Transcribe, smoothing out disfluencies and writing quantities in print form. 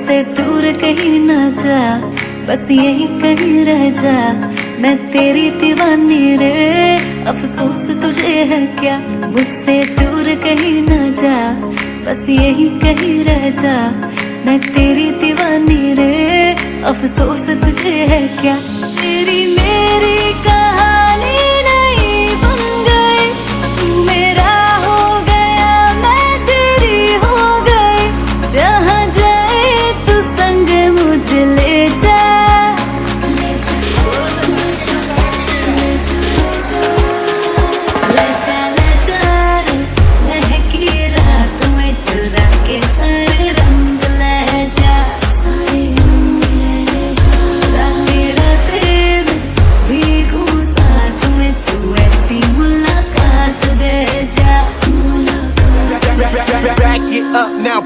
मुझसे दूर कहीं ना जा, बस यही कहीं रह जा। मैं तेरी दीवानी रे, अफसोस तुझे है क्या। मुझसे दूर कहीं ना जा, बस यही कहीं रह जा। मैं तेरी दीवानी रे, अफसोस तुझे है क्या। तेरी मेरी कहानी नहीं बन गई, तू मेरा हो गया मैं तेरी हो गई। जहाँ जाए तू संग मुझे ले जा। Back it up now.